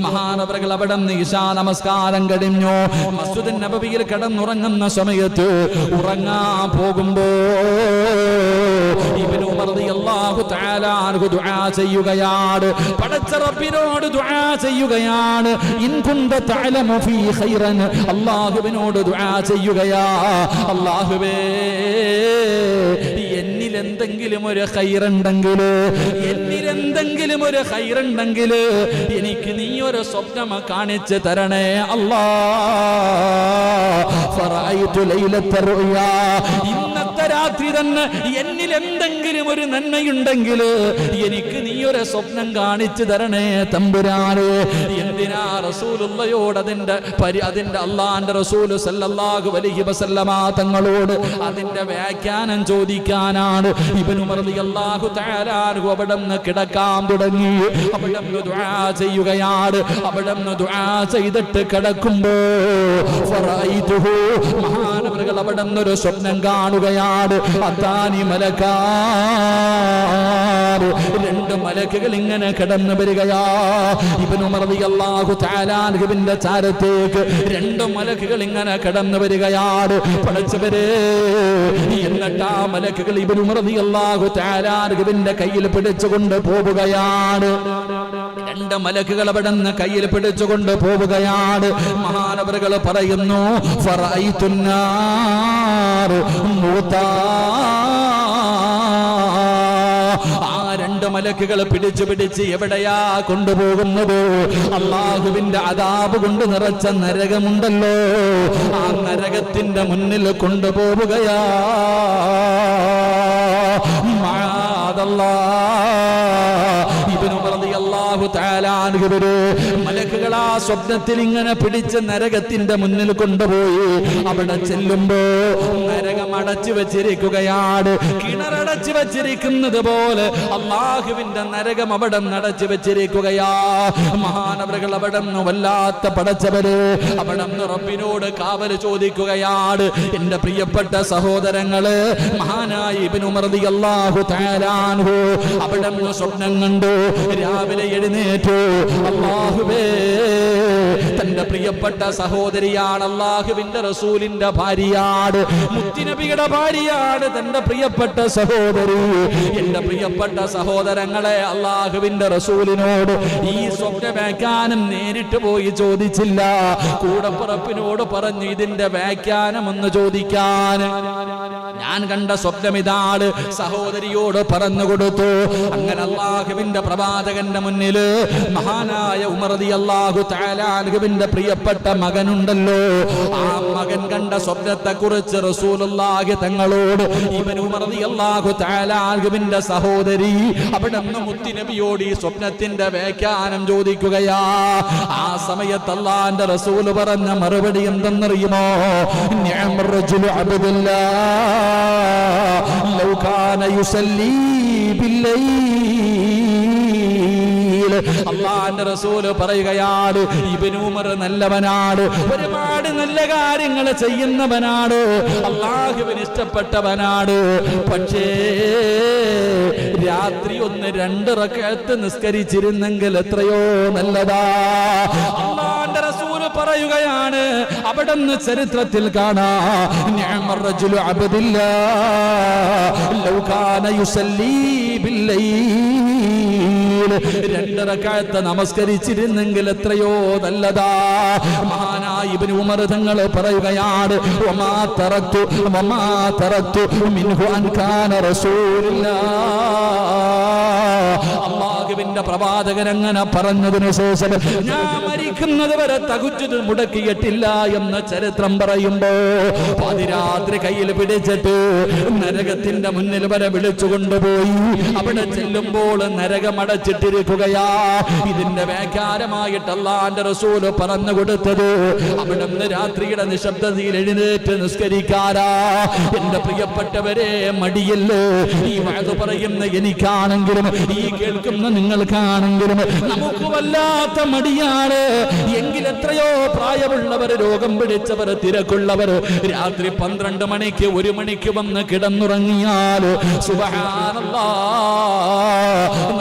മഹാനവറുകൾ അവിടെ നിന്ന് ഇശാ നമസ്കാരം കഴിഞ്ഞു. മസ്ജിദുൻ നബവിയിൽ കിടന്നുറങ്ങുന്ന സമയത്ത് ഉറങ്ങാൻ പോകുമ്പോ ഇബ്നു ഉമർ റളിയല്ലാഹു തആല അൻഹു ദുആ ചെയ്യുകയാണ്. പടച്ച റബ്ബിനോട് ദുആ ചെയ്യുകയാണ്. ഇൻ കുന്ത തഅലമു ഫീ ഖൈറൻ, അല്ലാഹുവിനോട് ദുആ ചെയ്യുകയാ, അല്ലാഹുവേ എന്നിലെന്തെങ്കിലും ഒരു ഖൈറുണ്ടെങ്കിൽ, എന്നിലെന്തെങ്കിലും ഒരു ഖൈറുണ്ടെങ്കിൽ എനിക്ക് നീ ഒരു സ്വപ്നം കാണിച്ചു തരണേ അല്ലാ. ഫറഅയ്തു ലൈലത്ത റുയാ, ഇന്നത്തെ രാത്രി തന്നെ എന്നിൽ എന്തെങ്കിലും ഒരു നന്മയുണ്ടെങ്കിൽ എനിക്ക് നീ ഒരു സ്വപ്നം കാണിച്ചു തരണേ തമ്പുരാനെ. എന്തിനാ റസൂലുള്ളയോട് അതിന്റെ അല്ലാഹുവിന്റെ റസൂൽ സല്ലല്ലാഹു അലൈഹി വസല്ലമ തങ്ങളോട് അതിന്റെ വ്യാഖ്യാനം ചോദിക്കാനാണ്. ഇബ്നു ഉമർ റളിയല്ലാഹു തആല അൻഹു അവിടെന്ന് കിടക്കാൻ തുടങ്ങി. അവിടെന്ന് ദുആ ചെയ്യുകയാണ്. അവിടെന്ന് ദുആ ചെയ്തിട്ട് കിടക്കുമ്പോ ഫറഅയ്തുഹു, മഹാനവറുകൾ അവിടെന്ന് ഒരു സ്വപ്നം കാണുകയാണ്. അതാനി മലക്കാ, രണ്ട് മലക്കുകൾ ഇങ്ങനെ കടന്നു വരികയാ. ഇബ്നു ഉമർ റളിയല്ലാഹു തആല അൻഹുവിന്റെ ചാരത്തേക്ക് രണ്ട് മലക്കുകൾ ഇങ്ങനെ കടന്നു വരികയാണ്. പടച്ചവരെ, എന്നിട്ട് ആ മലക്കുകൾ ഇബ്നു ഉമർ റളിയല്ലാഹു തആല അൻഹുവിന്റെ കയ്യിൽ പിടിച്ചുകൊണ്ട് പോവുകയാണ്. രണ്ട് മലക്കുകൾ അവിടെ നിന്ന് കയ്യിൽ പിടിച്ചുകൊണ്ട് പോവുകയാണ്. മഹാനവറുകൾ പറയുന്നു, ഫറഅയ്തുന്നാർ മൂതാ, ആ രണ്ട് മലക്കുകൾ പിടിച്ച് എവിടെയാ കൊണ്ടുപോകുന്നത്? അല്ലാഹുവിന്റെ അദാബ് കൊണ്ട് നിറച്ച നരകമുണ്ടല്ലോ, ആ നരകത്തിന്റെ മുന്നിൽ കൊണ്ടുപോവുകയാ. മലക്കുകൾ ആ സ്വപ്നത്തിൽ ഇങ്ങനെ പിടിച്ച് നരകത്തിന്റെ മുന്നിൽ കൊണ്ടുപോയി. അവിടെ ചെല്ലുമ്പോ നരകം അടച്ചു വെച്ചിരിക്കുകയാണ്. കിണറടച്ചു വെച്ചിരിക്കുന്നത് പോലെ അല്ലാഹുവിന്റെ നരകം അവിടെ അടച്ചു വെച്ചിരിക്കുകയാ. മഹാനവറുകൾ അവിടെ നിന്ന് വല്ലാത്ത പടച്ചവര് അവിടെ നിന്ന് റബ്ബിനോട് കാവൽ ചോദിക്കുകയാണ്. എന്റെ പ്രിയപ്പെട്ട സഹോദരങ്ങള്, മഹാനായ ഇബ്നു ഉമർ റളിയല്ലാഹു തആല അൻഹു അവിടെ നിന്ന് സ്വപ്നം കണ്ടു. രാവിലെ എഴുന്നേറ്റു. അല്ലാഹുവേ, തന്റെ പ്രിയപ്പെട്ട സഹോദരിയാണ്, അല്ലാഹുവിന്റെ റസൂലിന്റെ ഭാര്യയാണ്, മുത്തുനബിയുടെ ഭാര്യയാണ് തന്റെ പ്രിയപ്പെട്ട സഹോദരി. എന്റെ പ്രിയപ്പെട്ട സഹോദരങ്ങളെ, അല്ലാഹുവിന്റെ റസൂലിനോട് ഈ സ്വപ്നവ്യാഖ്യാനം നേരിട്ട് പോയി ചോദിച്ചില്ല. കൂടപ്പിറപ്പിനോട് പറഞ്ഞു ഇതിന്റെ വ്യാഖ്യാനം ഒന്ന് ചോദിക്കാൻ. ഞാൻ കണ്ട സ്വപ്നം ഇതാണ്, സഹോദരിയോട് പറഞ്ഞു കൊടുത്തു. അങ്ങനെ അല്ലാഹുവിന്റെ പ്രവാചകന്റെ മുന്നിൽ മഹാനായ ഉമർ റളിയല്ലാഹു തആല അൻഹുവിന്റെ പ്രിയപ്പെട്ട മകനുണ്ടല്ലോ, ആ മകൻ കണ്ട സ്വപ്നത്തെ കുറിച്ച് റസൂലുള്ളാഹി തങ്ങളോട് ഇബ്നു ഉമർ റളിയല്ലാഹു തആല അൻഹുവിന്റെ സഹോദരി അവിടെ നിന്ന് മുത്തുനബിയോട് ഈ സ്വപ്നത്തിന്റെ വ്യാഖ്യാനം ചോദിക്കുകയാ. ആ സമയത്ത് അല്ലാഹുവിന്റെ റസൂൽ പറഞ്ഞ മറുപടി എന്തെന്നറിയുമോ? നിഅമർ റജുലു അബ്ദുല്ലാഹ് ലൗ കാന യുസല്ലി ബില്ലൈൽ. അല്ലാഹുവിന്റെ റസൂൽ പറയുകയാണ്, ഇബ്നു ഉമർ നല്ലവനാണ്, ഒരുപാട് നല്ല കാര്യങ്ങൾ ചെയ്യുന്നവനാണ്, അല്ലാഹുവിന് ഇഷ്ടപ്പെട്ടവനാണ്. പക്ഷേ രാത്രി ഒന്ന് 2 റക്അത്ത് നിസ്കരിച്ചിരുന്നെങ്കിൽ എത്രയോ നല്ലതാ. അല്ലാഹുവിന്റെ റസൂൽ പറയുകയാണ്, അവിടുന്ന് ചരിത്രത്തിൽ കാണാം, നിഅമർ റജുലു അബ്ദുല്ലാഹ് ലൗ കാന യുസല്ലി ബില്ലൈൽ. 2 റക്അത്ത് നമസ്കരിച്ചിരുന്നെങ്കിൽ എത്രയോ നല്ലതാ. മഹാനായ ഇബ്നു ഉമർ തങ്ങൾ പറയുകയാണ്, വമാ തറക്തു മിൻഹു അൻ കാന റസൂലുള്ളാഹ്. അല്ലാഹുവിന്റെ പ്രവാചകൻ അങ്ങനെ പറഞ്ഞതിനു ശേഷം ഞാൻ മരിക്കുന്നത് വരെ തഹജ്ജുദ് മുടക്കിയിട്ടില്ല എന്ന് ചരിത്രം പറയുമ്പോ പാതിരാത്രി കയ്യിൽ പിടിച്ചിട്ട് നരകത്തിന്റെ മുന്നിൽ വരെ വിളിച്ചു കൊണ്ടുപോയി. അവിടെ ചെല്ലുമ്പോൾ നരകമടച്ചിട്ടിരിക്കുകയാ. ഇതിന്റെ വ്യാഖ്യാനമായിട്ട് അല്ലാഹുവിന്റെ റസൂൽ പറഞ്ഞു കൊടുത്തത്, അവിടെ നിന്ന് രാത്രിയുടെ നിശബ്ദതയിൽ എഴുന്നേറ്റ് നിസ്കരിക്കാരാ. എന്റെ പ്രിയപ്പെട്ടവരെ, മടിയല്ലേ ഈ വഅദ് പറയുന്ന എനിക്കാണെങ്കിലും ഈ കേൾക്കുന്ന നിങ്ങൾക്കാണെങ്കിലും നമുക്ക് വല്ലാത്ത മടിയാണ്. എങ്കിലെത്രയോ പ്രായമുള്ളവർ, രോഗം പിടിച്ചവർ, തിരക്കുള്ളവർ രാത്രി 12 മണിക്ക് 1 മണിക്ക് വന്ന് കിടന്നുറങ്ങിയാൽ സുബ്ഹാനല്ലാഹ്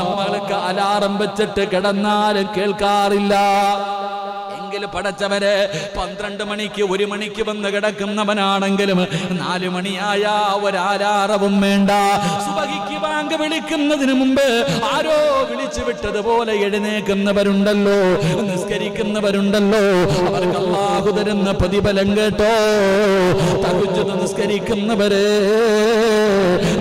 നമ്മൾക്ക് അലാറം വെച്ചിട്ട് കിടന്നാലും കേൾക്കാറില്ല. പടച്ചവരെ 12 മണിക്ക് 1 മണിക്ക് വന്ന് കിടക്കുന്നവനാണെങ്കിലും 4 മണിയായ ഒരാലാറവും വേണ്ട. സുബഹിക്ക് ബാങ്ക് വിളിക്കുന്നതിന് മുമ്പ് ആരോ വിളിച്ചു വിട്ടതുപോലെ എഴുന്നേക്കുന്നവരുണ്ടല്ലോ, നിസ്കരിക്കുന്നവരുണ്ടല്ലോ. അവർക്ക് അല്ലാഹു തരുന്ന പ്രതിഫലം കേട്ടോ. തഹജ്ജുദ് നിസ്കരിക്കുന്നവരെ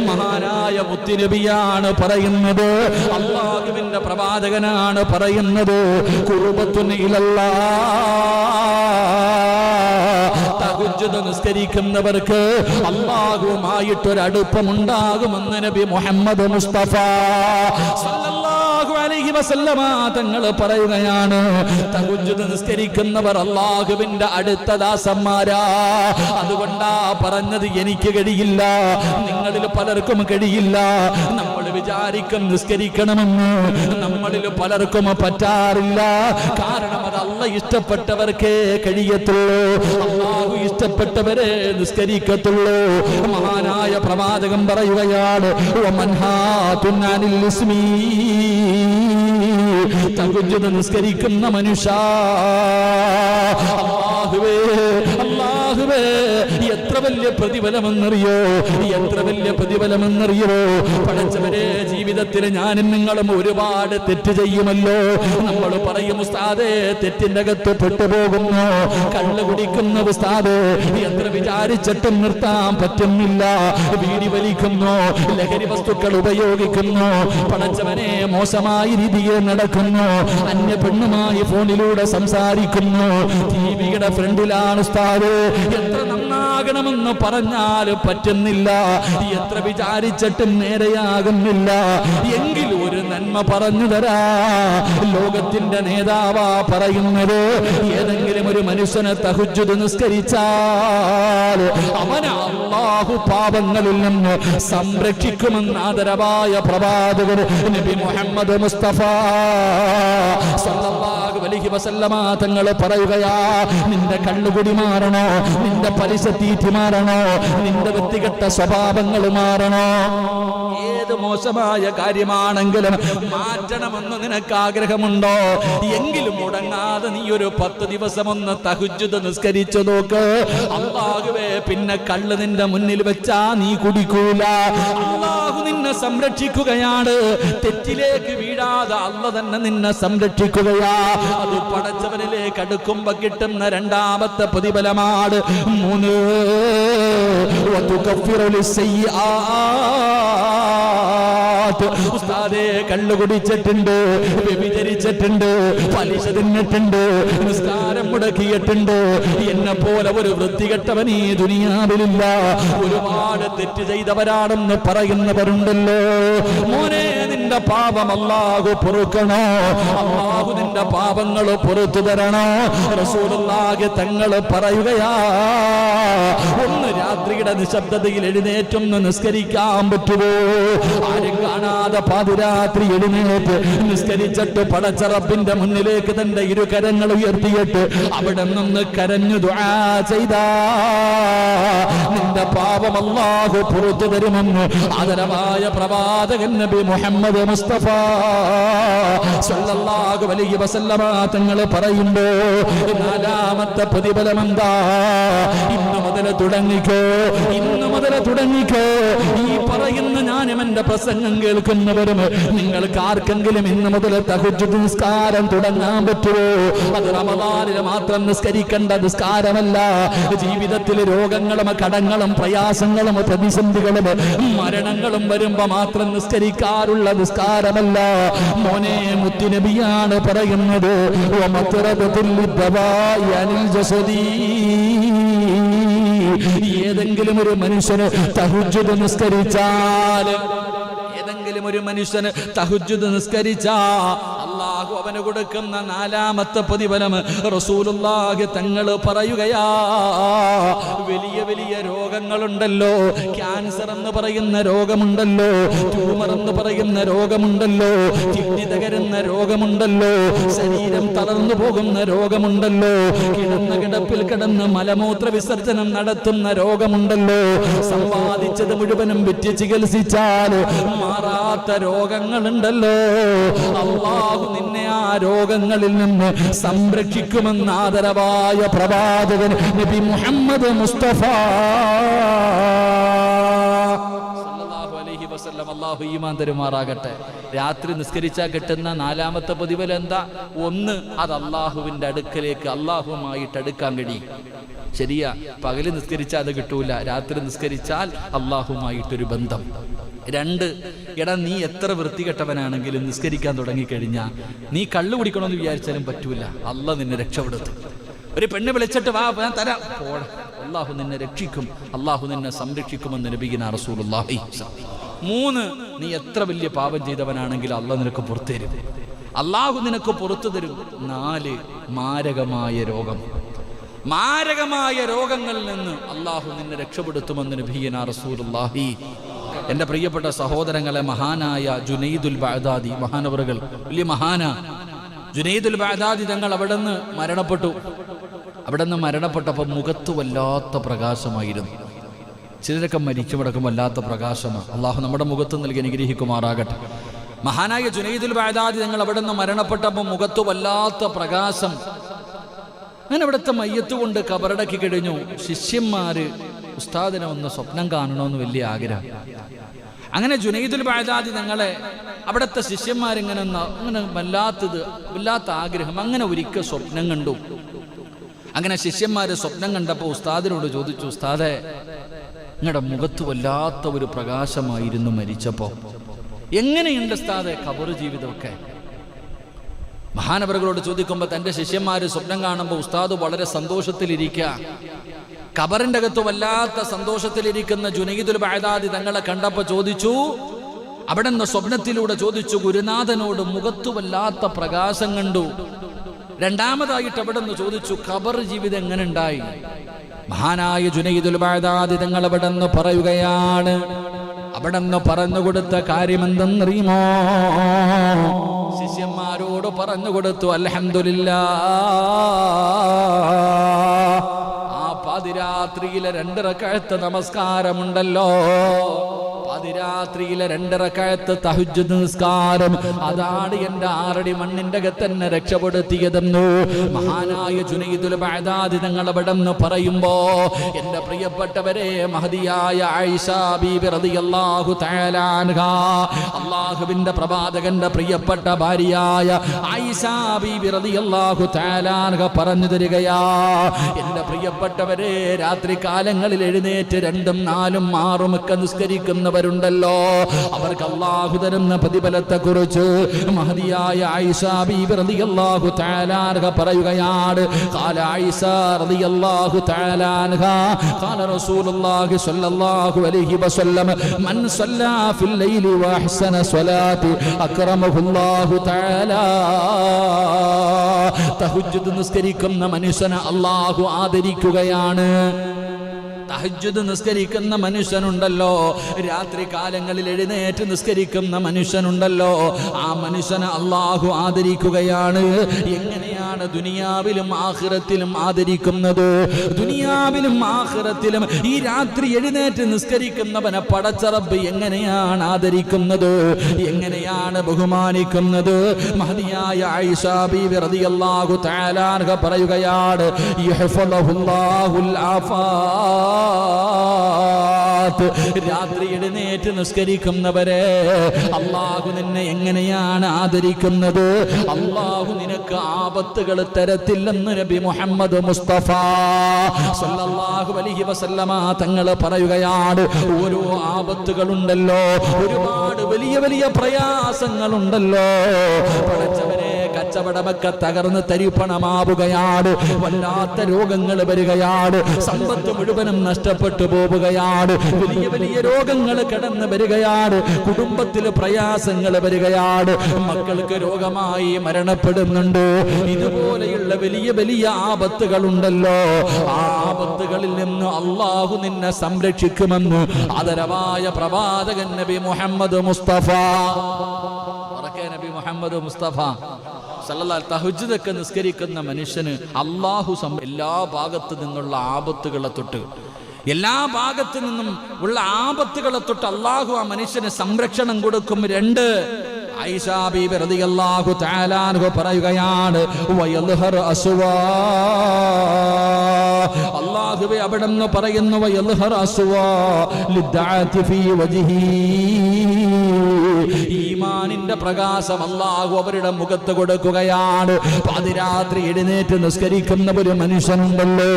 മഹാനായ മുത്തുനബിയാണ് പറയുന്നത്, അല്ലാഹുവിന്റെ പ്രവാചകനാണ് പറയുന്നത്. ഖുർബത്തുൻ ഇലല്ലാഹ്, തഹജ്ജുദ് നിസ്കരിക്കുന്നവർക്ക് അല്ലാഹുവുമായിട്ടൊരടുപ്പമുണ്ടാകുമെന്ന് നബി മുഹമ്മദ് മുസ്തഫ സല്ലല്ലാഹു അലൈഹി വസല്ലമ തങ്ങൾ പറയുകയാണ്. തഹജ്ജുദ് നിസ്കരിക്കുന്നവർ അല്ലാഹുവിന്റെ അടുത്ത ദാസന്മാരാ. അതുകൊണ്ടാ പറഞ്ഞത് എനിക്ക് കഴിയില്ല, നിങ്ങളിൽ പലർക്കും കഴിയില്ല. നമ്മൾ വിചാരിക്കും നിസ്കരിക്കണമെന്ന്, നമ്മളിൽ പലർക്കും പറ്റാറില്ല. കാരണം അത് അല്ലാഹ് ഇഷ്ടപ്പെട്ടവർക്കേ കഴിയത്തുള്ളൂ, അല്ലാഹു ഇഷ്ടപ്പെട്ടവരെ നിസ്കരിക്കത്തുള്ളൂ. മഹാനായ പ്രവാചകൻ പറയുകയാണ്, തഹജ്ജുദ് നിസ്കരിക്കുന്ന മനുഷ്യ, അല്ലാഹുവേ എത്ര വലിയ പ്രതിഫലമെന്നറിയോ, എത്ര വലിയ പ്രതിഫലമെന്നറിയോ. പടച്ചവരെ, ജീവിതത്തിൽ ഞാനും നിങ്ങളും ഒരുപാട് തെറ്റ് ചെയ്യുമല്ലോ. നമ്മൾ പറയും ഉസ്താദേ തെറ്റിന്റെ അകത്ത് പെട്ടുപോകുന്നു, കള്ള് കുടിക്കുന്ന ഉസ്താദേ എത്ര വിചാരിച്ചിട്ടും നിർത്താൻ പറ്റുന്നില്ല, വീടി വലിക്കുന്നു, ലഹരി വസ്തുക്കൾ ഉപയോഗിക്കുന്നു, പടച്ചവനെ മോശമായ രീതിയിൽ നടക്കുന്നു, അന്യ പെണ്ണുമായി ഫോണിലൂടെ സംസാരിക്കുന്നു, ടിവിയുടെ ഫ്രണ്ടിലാണ് ഉസ്താദ്. എത്ര നന്നാകണമെന്ന് പറഞ്ഞാൽ പറ്റുന്നില്ല, എത്ര വിചാരിച്ചിട്ടും നേരെയാകുന്നില്ല. എങ്കിൽ ഒരു നന്മ പറഞ്ഞു തരാ. ലോകത്തിന്റെ നേതാവാ പറയുന്നത്, ഏതെങ്കിലും ഒരു മനുഷ്യനെ തഹജ്ജുദ് നിസ്കരിച്ചാൽ അവനെ അല്ലാഹു പാപങ്ങളിൽ നിന്ന് സംരക്ഷിക്കുമെന്ന് ആദരവായ പ്രവാചകൻ നബി മുഹമ്മദ് മുസ്തഫ സല്ലല്ലാഹു അലൈഹി വസല്ലമ തങ്ങൾ പറയുകയാ, നിന്റെ കണ്ണുകുടി മാറണോ, നിന്റെ പലിശ തീറ്റി മാറണോ, നിന്റെ വ്യക്തിഗത സ്വഭാവങ്ങൾ മാറണോ, ഏത് മോശമായ കാര്യമാണെങ്കിലും മാറ്റണമെന്ന് നിനക്ക് ആഗ്രഹമുണ്ടോ, എങ്കിലും മുടങ്ങാതെ നീ ഒരു 10 ദിവസം ഒന്ന് തഹജ്ജുദ് നിസ്കരിച്ചു നോക്ക്. അല്ലാഹുവേ, പിന്നെ കള്ള് നിന്റെ മുന്നിൽ വെച്ചാ നീ കുടിക്കൂല. അല്ലാഹു നിന്നെ സംരക്ഷിക്കുകയാണ്. തെറ്റിലേക്ക് വീഴാതെ അല്ലാഹു തന്നെ നിന്നെ സംരക്ഷിക്കുകയാ. അത് പടച്ചവനിലേക്ക് അടുക്കുമ്പോ കിട്ടുന്ന രണ്ടാമത്തെ പ്രതിഫലമാണ്. 3 ഉസ്താദേ കള്ളു കുടിച്ചിട്ടുണ്ട്, വ്യഭിചരിച്ചിട്ടുണ്ട്, പലിശ തിന്നിട്ടുണ്ട്, നിസ്കാരം മുടക്കിയിട്ടുണ്ട്, എന്നെ പോലെ ഒരു വൃത്തികെട്ടവൻ ഈ ദുനിയാവിലില്ല. ഒരുപാട് തെറ്റ് ചെയ്തവരാണെന്ന് പറയുന്നവരുണ്ടല്ലോ. മോനെ, നിന്റെ പാപം അല്ലാഹു പൊറുക്കണോ, അല്ലാഹു നിന്റെ പാപങ്ങൾ പൊറുത്തു തരണോ. റസൂലുള്ളാഹി തങ്ങൾ പറയുകയാ, ഒന്ന് രാത്രിയുടെ നിശബ്ദതയിൽ എഴുന്നേറ്റൊന്ന് നിസ്കരിക്കാൻ പറ്റുമോ? ആരും കാണാതെ പാതിരാത്രി എഴുന്നേറ്റ് നിസ്കരിച്ചിട്ട് പടച്ച റബ്ബിന്റെ മുന്നിലേക്ക് തന്റെ ഇരുകരങ്ങൾ ഉയർത്തിയിട്ട് അവിടെ നിന്ന് കരഞ്ഞു ദുആ ചെയ്താ നിന്റെ പാപം അല്ലാഹു പുറത്തു തരുമെന്ന് ആദരവായ പ്രവാചകൻ നബി മുഹമ്മദ് മുസ്തഫ സല്ലല്ലാഹു അലൈഹി വസല്ലമ തങ്ങൾ പറയുമ്പോ നാലാമത്തെ പ്രതിഫലം എന്താ? ഇന്ന് മുതൽ തുടങ്ങിക്കോ, ഇന്ന് മുതൽ തുടങ്ങിക്കോ. ഈ പറയുന്ന ഞാനും എന്റെ പ്രസംഗം കേൾക്കുന്നവരും നിങ്ങൾക്ക് ആർക്കെങ്കിലും ഇന്ന് മുതൽ തഹജ്ജുദ് നിസ്കാരം തുടങ്ങാൻ പറ്റുമോ? അത് റമദാനിൽ മാത്രം നിസ്കരിക്കേണ്ട നിസ്കാരമല്ല. ജീവിതത്തിൽ രോഗങ്ങളും കടങ്ങളും പ്രയാസങ്ങളും പ്രതിസന്ധികളും മരണങ്ങളും വരുമ്പോ മാത്രം നിസ്കരിക്കാറുള്ള നിസ്കാരമല്ല. മോനെ, മുത്തുനബിയാണ് പറയുന്നത്, ഏതെങ്കിലും ഒരു മനുഷ്യന് തഹജ്ജുദ് നിസ്കരിച്ചാൽ, ഏതെങ്കിലും ഒരു മനുഷ്യന് തഹജ്ജുദ് നിസ്കരിച്ചാ അല്ലാഹു അവന് കൊടുക്കുന്ന നാലാമത്തെ പ്രതിഫലം റസൂലുള്ളാഹി തങ്ങൾ പറയുകയാ, വലിയ വലിയ രോഗ രോഗങ്ങളുണ്ടല്ലോ, ക്യാൻസർ എന്ന് പറയുന്ന രോഗമുണ്ടല്ലോ, ട്യൂമർ എന്ന് പറയുന്ന രോഗമുണ്ടല്ലോ, കിഡ്നി തകരുന്ന രോഗമുണ്ടല്ലോ, ശരീരം തളർന്നു പോകുന്ന രോഗമുണ്ടല്ലോ, കിടന്ന കിടപ്പിൽ കിടന്ന് മലമൂത്ര വിസർജനം നടത്തുന്ന രോഗമുണ്ടല്ലോ, സമ്പാദിച്ചത് മുഴുവനും വിറ്റ് ചികിത്സിച്ചാൽ മാറാത്ത രോഗങ്ങളുണ്ടല്ലോ. അല്ലാഹു നിന്നെ ആ രോഗങ്ങളിൽ നിന്ന് സംരക്ഷിക്കുമെന്ന് ആദരവായ പ്രവാചകൻ നബി മുഹമ്മദ് മുസ്തഫ അല്ലാഹു ഈമാൻ തരുമാറാകട്ടെ. രാത്രി നിസ്കരിച്ചാൽ കിട്ടുന്ന 4ാമത്തെ പ്രതിഫലം എന്താ? 1, അത് അള്ളാഹുവിന്റെ അടുക്കലേക്ക് അള്ളാഹുമായിട്ട് അടുക്കാൻ കഴിയും. ശരിയാ, പകല് നിസ്കരിച്ചാൽ അത് കിട്ടൂല, രാത്രി നിസ്കരിച്ചാൽ അള്ളാഹുമായിട്ടൊരു ബന്ധം. 2, എടാ നീ എത്ര വൃത്തികെട്ടവനാണെങ്കിലും നിസ്കരിക്കാൻ തുടങ്ങിക്കഴിഞ്ഞാൽ നീ കള്ളു കുടിക്കണമെന്ന് വിചാരിച്ചാലും പറ്റൂല, അള്ളാഹ് നിന്നെ രക്ഷപ്പെടുത്തും. ഒരു പെണ്ണ് വിളിച്ചിട്ട് വാ ഞാൻ തരാം, അള്ളാഹു നിന്നെ രക്ഷിക്കും, അള്ളാഹു നിന്നെ സംരക്ഷിക്കുമെന്ന് നബിയുനാ റസൂലുള്ളാഹി. 3, നീ എത്ര വലിയ പാപം ചെയ്തവനാണെങ്കിലും അള്ളാഹ് നിനക്ക് പുറത്തു തരും, അള്ളാഹു നിനക്ക് പുറത്തു തരും. 4, മാരകമായ രോഗം, മാരകമായ രോഗങ്ങളിൽ നിന്ന് അള്ളാഹു നിന്നെ രക്ഷപ്പെടുത്തുമെന്ന് നബിയുനാ റസൂലുള്ളാഹി. എൻ്റെ പ്രിയപ്പെട്ട സഹോദരങ്ങളെ, മഹാനായ ജുനൈദുൽ ബഅദാദി മഹാനവറുകൾ, വലിയ മഹാനാ ജുനൈദുൽ ബഅദാദി തങ്ങൾ അവിടെ നിന്ന് മരണപ്പെട്ടു. അവിടെ നിന്ന് മരണപ്പെട്ടപ്പോൾ മുഖത്ത് വല്ലാത്ത പ്രകാശമായിരുന്നു. ചിലരൊക്കെ മരിച്ചു കിടക്കും വല്ലാത്ത പ്രകാശമാണ്. അള്ളാഹു നമ്മുടെ മുഖത്ത് നൽകി അനുഗ്രഹിക്കുമാറാകട്ടെ. മഹാനായ ജുനൈദുൽ ബഅദാദി തങ്ങൾ അവിടെ നിന്ന് മരണപ്പെട്ടപ്പോൾ മുഖത്ത് വല്ലാത്ത പ്രകാശം. അങ്ങനെ അവിടുത്തെ മയ്യത്ത് കൊണ്ട് കബറടക്കി കഴിഞ്ഞു. ശിഷ്യന്മാര് ഉസ്താദിനെ ഒന്ന് സ്വപ്നം കാണണമെന്ന് വലിയ ആഗ്രഹം. അങ്ങനെ ജുനൈദുൽ ബഅദാദി തങ്ങളെ അവിടുത്തെ ശിഷ്യന്മാരിങ്ങനെ വല്ലാത്ത ആഗ്രഹം. അങ്ങനെ ഒരിക്കൽ സ്വപ്നം കണ്ടു. അങ്ങനെ ശിഷ്യന്മാര് സ്വപ്നം കണ്ടപ്പോൾ ഉസ്താദിനോട് ചോദിച്ചു, ഉസ്താദെ നിങ്ങളുടെ മുഖത്ത് വല്ലാത്ത ഒരു പ്രകാശമായിരുന്നു മരിച്ചപ്പോ, എങ്ങനെയുണ്ട് ഉസ്താദെ ഖബർ ജീവിതമൊക്കെ? മഹാനവറുകളോട് ചോദിക്കുമ്പോൾ തന്റെ ശിഷ്യന്മാര് സ്വപ്നം കാണുമ്പോൾ ഉസ്താദ് വളരെ സന്തോഷത്തിലിരിക്കുക. ഖബറിന്റെ അകത്ത് വല്ലാത്ത സന്തോഷത്തിലിരിക്കുന്ന ജുനൈദുൽ ബഅദാദി തങ്ങളെ കണ്ടപ്പോൾ ചോദിച്ചു, അവിടെ നിന്ന് സ്വപ്നത്തിലൂടെ ചോദിച്ചു, ഗുരുനാഥനോട് മുഖത്ത് വല്ലാത്ത പ്രകാശം കണ്ടു. രണ്ടാമതായിട്ട് അവിടെ നിന്ന് ചോദിച്ചു, ഖബർ ജീവിതം എങ്ങനെ ഉണ്ടായി? മഹാനായ ജുനൈദുൽ ബഅദാദി തങ്ങൾ അവിടെ നിന്ന് പറയുകയാണ്, അവിടെ നിന്ന് പറഞ്ഞു കൊടുത്ത കാര്യം എന്തെന്നറിയുമോ? ശിഷ്യന്മാരോട് പറഞ്ഞു കൊടുത്തു, അൽഹംദുലില്ലാഹ്, ആ പാതിരാത്രിയിലെ 2 റക്അത്ത് നമസ്കാരമുണ്ടല്ലോ, പാതിരാത്രിയിലെ 2 റക്അത്ത് തഹജ്ജുദ് നിസ്കാരം, അതാണ് എന്റെ 6 അടി മണ്ണിന്റെ അകത്തന്നെ രക്ഷപ്പെടുത്തിയതെന്നു മഹാനായ ജുനൈദുൽ ബഅദാദി തങ്ങൾ അവിടെ നിന്ന് പറയുമ്പോ, എന്റെ പ്രിയപ്പെട്ടവരെ, മഹദിയായ ആയിഷ ബീബി റളിയല്ലാഹു തആല അൻഹാ, അല്ലാഹുവിന്റെ പ്രവാചകന്റെ പ്രിയപ്പെട്ട ഭാര്യയായ ആയിഷ ബീബി റളിയല്ലാഹു തആല അൻഹ പറഞ്ഞു തരികയാ, എന്റെ പ്രിയപ്പെട്ടവരെ, രാത്രി കാലങ്ങളിൽ എഴുന്നേറ്റ് 2ഉം 4ഉം 6ഉം ഒക്കെ നിസ്കരിക്കുന്നവരുണ്ടല്ലോ, അവർക്ക് അല്ലാഹു തരുന്ന പ്രതിഫലത്തെ കുറിച്ച് മഹദിയായ ആയിഷ ബീബി റളിയല്ലാഹു തആല അൻഹ പറയുകയാണ്. ഖാല ആയിഷ റളിയല്ലാഹു തആല അൻഹ ഖാല റസൂലുള്ളാഹി സ്വല്ലല്ലാഹു അലൈഹി വസല്ലം, മൻ സല്ലാ ഫിൽ ലൈലി വഅഹ്സന സ്വലാത്തി അക്റമഹുല്ലാഹു തആല, തഹജ്ജുദ് നിസ്കരിക്കുന്ന മനുഷ്യനെ അല്ലാഹു ആദരിക്കുകയാണ്. തഹജ്ജുദ് നിസ്കരിക്കുന്ന മനുഷ്യനുണ്ടല്ലോ, രാത്രി കാലങ്ങളിൽ എഴുന്നേറ്റ് നിസ്കരിക്കുന്ന മനുഷ്യനുണ്ടല്ലോ, ആ മനുഷ്യനെ അല്ലാഹു ആദരിക്കുകയാണ്. എങ്ങനെയാണ് ദുനിയാവിലും ആഖിറത്തിലും ആദരിക്കുന്നത്? ദുനിയാവിലും ആഖിറത്തിലും ഈ രാത്രി എഴുന്നേറ്റ് നിസ്കരിക്കുന്നവനെ പടച്ച റബ്ബ് എങ്ങനെയാണ് ആദരിക്കുന്നത്, എങ്ങനെയാണ് ബഹുമാനിക്കുന്നത്? മഹദിയായ ആയിഷ ബീവി റളിയല്ലാഹു തആല അൻഹ പറയുകയാണ്, യഹ്ഫദുല്ലാഹുൽ ആഫാ, രാത്രി എഴുന്നേറ്റ് നിസ്കരിക്കുന്നവരെ അല്ലാഹു നിന്നെ എങ്ങനെയാണ് ആദരിക്കുന്നത്? അല്ലാഹു നിനക്ക് ആപത്തുകൾ തരത്തില്ലെന്ന് നബി മുഹമ്മദ് മുസ്തഫ സല്ലല്ലാഹു അലൈഹി വസല്ലമ തങ്ങൾ പറയുകയാണ്. ഓരോ ആപത്തുകളുണ്ടല്ലോ, ഒരുപാട് വലിയ വലിയ പ്രയാസങ്ങളുണ്ടല്ലോ, പടച്ചവനെ കച്ചവടമൊക്കെ തകർന്ന് തരിപ്പണമാവുകയാണ്. വല്ലാത്ത രോഗങ്ങൾ വരികയാണ്. സമ്പത്ത് മുഴുവനും നഷ്ടപ്പെട്ടു പോവുകയാണ്. വലിയ വലിയ രോഗങ്ങൾ കടന്നു വരികയാണ്. കുടുംബത്തിൽ പ്രയാസങ്ങൾ വരികയാണ്. മക്കൾക്ക് രോഗമായി മരണപ്പെടുന്നുണ്ട്. ഇതുപോലെയുള്ള വലിയ വലിയ ആപത്തുകളുണ്ടല്ലോ. ആ ആപത്തുകളിൽ നിന്ന് അള്ളാഹു നിന്നെ സംരക്ഷിക്കുമെന്ന് ആദരവായ പ്രവാചകൻ നബി മുഹമ്മദ് മുസ്തഫ നബി മുഹമ്മദ് മുസ്തഫ സല്ലല്ലാഹു തഹജ്ജുദൊക്കെ നിസ്കരിക്കുന്ന മനുഷ്യന് അള്ളാഹു എല്ലാ ഭാഗത്തു നിന്നുള്ള ആപത്തുകളെ തൊട്ട് എല്ലാ ഭാഗത്തു നിന്നും ഉള്ള ആപത്തുകളെ തൊട്ട് അള്ളാഹു ആ മനുഷ്യന് സംരക്ഷണം കൊടുക്കും. 2 ആയിഷാ ബീബി റളിയല്ലാഹു തആല അൻഹ പറയുകയാണ്, വയൽഹർ അസ്വാ അല്ലാഹുവേ അവിടെന്ന് പറയുന്നു, വയൽഹർ അസ്വാ ലിദ്ദഅതി ഫീ വജ്ഹി ഈമാനിന്റെ പ്രകാശം അല്ലാഹു അവരുടെ മുഖത്ത് കൊടുക്കുകയാണ്. പാതിരാത്രി എഴുന്നേറ്റ് നിസ്കരിക്കുന്ന ഒരു മനുഷ്യനുണ്ടല്ലോ,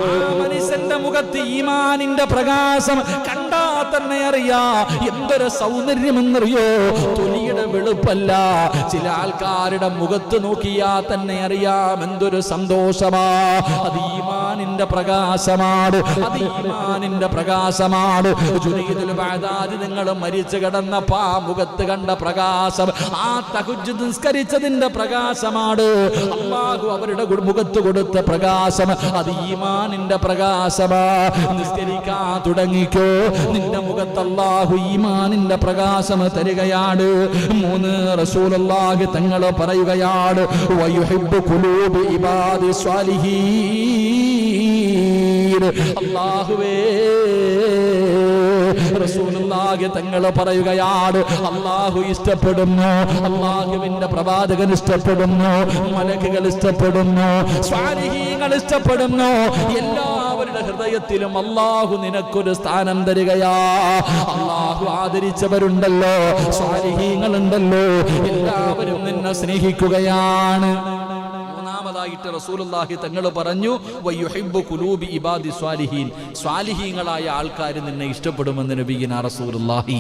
ആ മനുഷ്യന്റെ മുഖത്ത് ഈമാനിന്റെ പ്രകാശം കണ്ടാ തന്നെ അറിയാ എന്തൊരു സൗന്ദര്യമെന്നറിയോ. തൊലിയുടെ വെളുപ്പല്ല, ചില ആൾക്കാരുടെ മുഖത്ത് നോക്കിയാ തന്നെ അറിയാം എന്തൊരു സന്തോഷമാ. അത് ഈമാനിന്റെ പ്രകാശമാണ്, അത് ഈമാനിന്റെ പ്രകാശമാണ്. ജുനൈദുൽ ബഗ്ദാദി നിങ്ങൾ മരിച്ചു കിടന്നപ്പോ ആ മുഖത്ത് കണ്ട പ്രകാശം ആ തഹജ്ജുദ് നിസ്കരിച്ചതിന്റെ പ്രകാശമാണ്. അല്ലാഹു അവരുടെ മുഖത്ത് കൊടുത്ത പ്രകാശം അത് ഈമാനിന്റെ പ്രകാശമാ. നിസ്കരിക്കാൻ തുടങ്ങിക്കോ, നിന്റെ മുഖത്ത് അല്ലാഹു ഈമാനിന്റെ പ്രകാശം തരികയാണ്. 3 റസൂലുള്ളാഹി തങ്ങൾ പറയുകയാണ്, വയുഹിബ്ബു ഖുലൂബി ഇബാദി സ്വാലിഹീൻ. അല്ലാഹുവേ റസൂലുള്ളാഹി തങ്ങൾ പറയുകയാണ്, അല്ലാഹു ഇഷ്ടപ്പെടുന്നു, അല്ലാഹുവിന്റെ പ്രവാചകൻ ഇഷ്ടപ്പെടുന്നു, മലക്കുകൾ ഇഷ്ടപ്പെടുന്നു, സ്വാലിഹീങ്ങൾ ഇഷ്ടപ്പെടുന്നു. എല്ലാവരുടെ ഹൃദയത്തിലും അല്ലാഹു നിനക്കൊരു സ്ഥാനം തരികയാ. അല്ലാഹു ആദരിച്ചവരുണ്ടല്ലോ, സ്വാലിഹീങ്ങളുണ്ടല്ലോ, എല്ലാവരും നിന്നെ സ്നേഹിക്കുകയാണ്. മൂന്നാമതായിട്ട് റസൂലുള്ളാഹി തങ്ങൾ പറഞ്ഞു, വയുഹിബ്ബു ഖുലൂബി ഇബാദി സ്വാലിഹീൻ. സ്വാലിഹീങ്ങളായ ആൾക്കാർ നിന്നെ ഇഷ്ടപ്പെടുമെന്ന് നബിയിനാ റസൂലുള്ളാഹി